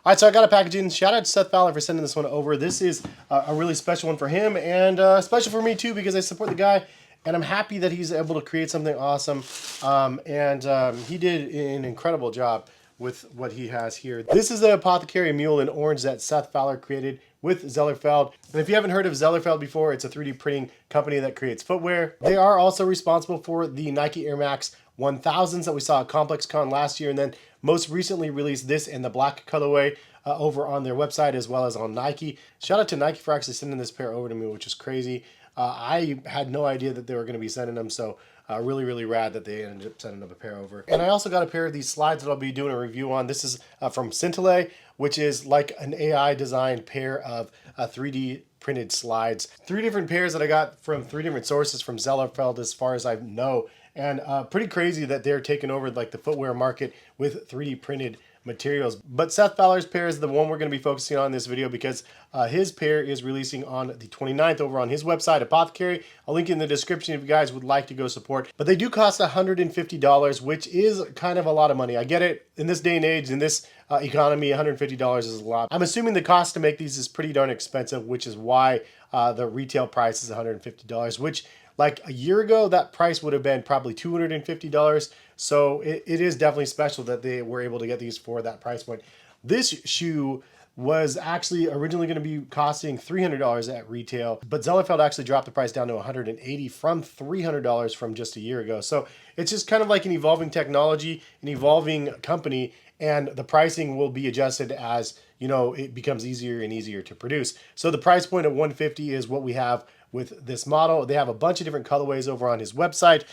All right, so I got a package in. Shout out to Seth Fowler for sending this one over. This is a really special one for him and special for me too because I support the guy and I'm happy that he's able to create something awesome. He did an incredible job with what he has here. This is the APTHCRY Mule in orange that Seth Fowler created with Zellerfeld. And if you haven't heard of Zellerfeld before, it's a 3D printing company that creates footwear. They are also responsible for the Nike Air Max 1000s that we saw at ComplexCon last year, and then most recently released this in the black colorway over on their website as well as on Nike. Shout out to Nike for actually sending this pair over to me, which is crazy. I had no idea that they were going to be sending them, so really rad that they ended up sending up a pair over. And I also got a pair of these slides that I'll be doing a review on. This is from Scintillate, which is like an AI designed pair of 3D printed slides. 3 different pairs that I got from 3 different sources from Zellerfeld as far as I know. And pretty crazy that they're taking over like the footwear market with 3D printed materials. But Seth Fowler's pair is the one we're going to be focusing on in this video because his pair is releasing on the 29th over on his website, APTHCRY. I'll link in the description if you guys would like to go support. But they do cost $150, which is kind of a lot of money. I get it. In this day and age, in this economy, $150 is a lot. I'm assuming the cost to make these is pretty darn expensive, which is why the retail price is $150, which like a year ago, that price would have been probably $250. So it is definitely special that they were able to get these for that price point. This shoe was actually originally going to be costing $300 at retail, but Zellerfeld actually dropped the price down to $180 from $300 from just a year ago. So it's just kind of like an evolving technology, an evolving company, and the pricing will be adjusted as, you know, it becomes easier and easier to produce. So the price point of $150 is what we have with this model. They have a bunch of different colorways over on his website.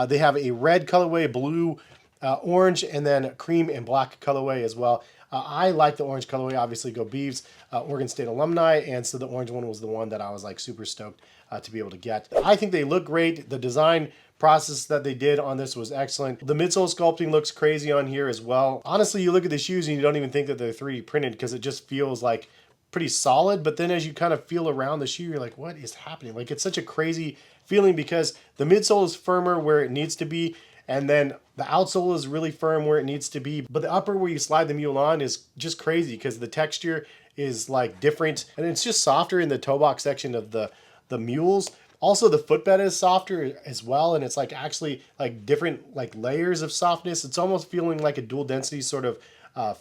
They have a red colorway, blue, orange, and then cream and black colorway as well. I like the orange colorway, obviously go Beavs, Oregon State alumni, and so the orange one was the one that I was like super stoked to be able to get. I think they look great. The design process that they did on this was excellent. The midsole sculpting looks crazy on here as well. Honestly, you look at the shoes and you don't even think that they're 3D printed because it just feels like pretty solid, but then as you kind of feel around the shoe, you're like, what is happening? Like, it's such a crazy feeling because the midsole is firmer where it needs to be, and then the outsole is really firm where it needs to be, but the upper where you slide the mule on is just crazy because the texture is like different, and it's just softer in the toe box section of the mules. Also, the footbed is softer as well, and it's like actually like different like layers of softness. It's almost feeling like a dual density sort of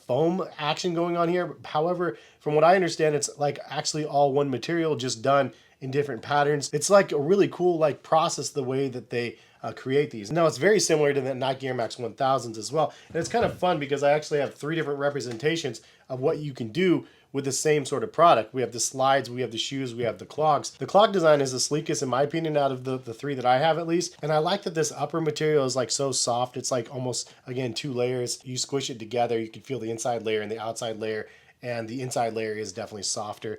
foam action going on here. However, from what I understand, it's like actually all one material just done in different patterns. It's like a really cool like process the way that they create these. Now it's very similar to the Nike Air Max 1000s as well. And it's kind of fun because I actually have 3 different representations of what you can do with the same sort of product. We have the slides, we have the shoes, we have the clogs. The clog design is the sleekest in my opinion out of the 3 that I have at least. And I like that this upper material is like so soft. It's like almost, again, 2 layers. You squish it together, you can feel the inside layer and the outside layer, and the inside layer is definitely softer.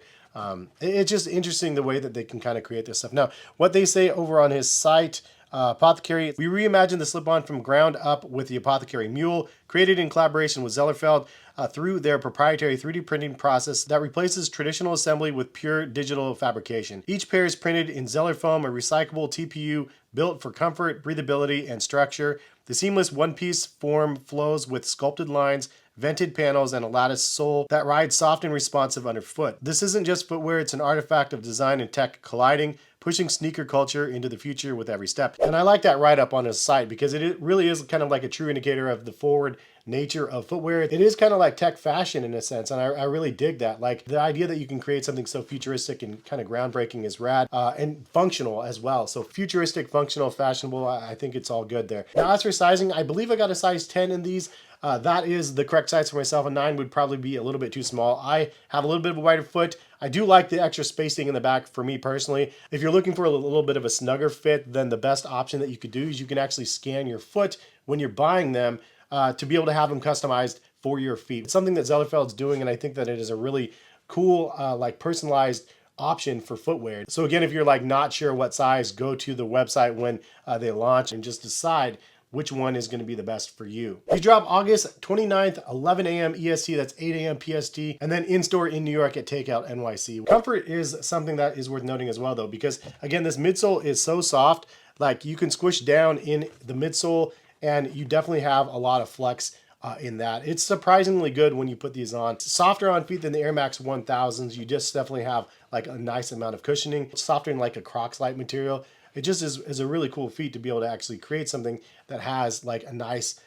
It's just interesting the way that they can kind of create this stuff. Now, what they say over on his site, APTHCRY, we reimagined the slip-on from ground up with the APTHCRY Mule, created in collaboration with Zellerfeld through their proprietary 3D printing process that replaces traditional assembly with pure digital fabrication. Each pair is printed in Zellerfoam, a recyclable TPU built for comfort, breathability, and structure. The seamless one-piece form flows with sculpted lines, vented panels, and a lattice sole that rides soft and responsive underfoot. This isn't just footwear, it's an artifact of design and tech colliding, pushing sneaker culture into the future with every step. And I like that write-up on his site because it really is kind of like a true indicator of the forward nature of footwear. It is kind of like tech fashion in a sense, and I really dig that. Like the idea that you can create something so futuristic and kind of groundbreaking is rad, and functional as well. So futuristic, functional, fashionable, I think it's all good there. Now as for sizing, I believe I got a size 10 in these. That is the correct size for myself. A 9 would probably be a little bit too small. I have a little bit of a wider foot. I do like the extra spacing in the back for me personally. If you're looking for a little bit of a snugger fit, then the best option that you could do is you can actually scan your foot when you're buying them to be able to have them customized for your feet. It's something that Zellerfeld's doing, and I think that it is a really cool, like personalized option for footwear. So again, if you're like not sure what size, go to the website when they launch and just decide which one is going to be the best for you. These drop August 29th, 11 a.m. EST, that's 8 a.m. PST, and then in-store in New York at Takeout NYC. Comfort is something that is worth noting as well though, because again, this midsole is so soft, like you can squish down in the midsole and you definitely have a lot of flex in that. It's surprisingly good when you put these on. It's softer on feet than the Air Max 1000s. You just definitely have like a nice amount of cushioning. It's softer than like a Crocs light material. It just is a really cool feat to be able to actually create something that has like a nice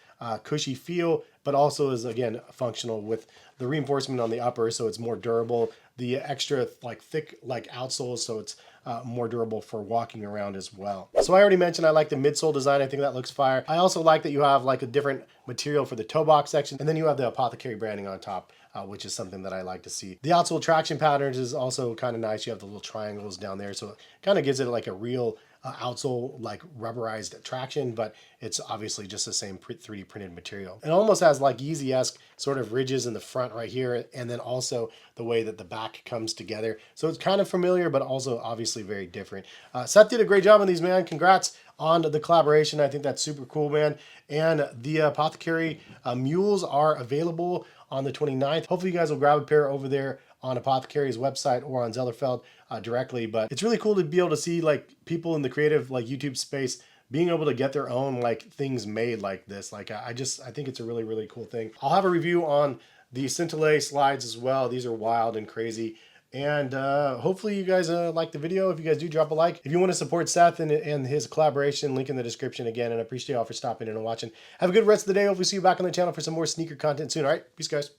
cushy feel, but also is again functional with the reinforcement on the upper, so it's more durable. The extra like thick like outsoles, so it's more durable for walking around as well. So I already mentioned I like the midsole design. I think that looks fire. I also like that you have like a different material for the toe box section, and then you have the APTHCRY branding on top, which is something that I like to see. The outsole traction patterns is also kind of nice. You have the little triangles down there, so it kind of gives it like a real outsole like rubberized traction, but it's obviously just the same 3D printed material. It almost has like Yeezy-esque sort of ridges in the front right here, and then also the way that the back comes together. So it's kind of familiar, but also obviously very different. Seth did a great job on these, man. Congrats on the collaboration. I think that's super cool, man. And the APTHCRY mules are available on the 29th. Hopefully you guys will grab a pair over there on APTHCRY's website or on Zellerfeld directly. But it's really cool to be able to see like people in the creative like YouTube space being able to get their own like things made like this. Like I think it's a really, really cool thing. I'll have a review on the Scintillate slides as well. These are wild and crazy. And hopefully you guys like the video. If you guys do, drop a like. If you want to support Seth and his collaboration, link in the description again. And I appreciate y'all for stopping in and watching. Have a good rest of the day. Hopefully see you back on the channel for some more sneaker content soon. All right, peace, guys.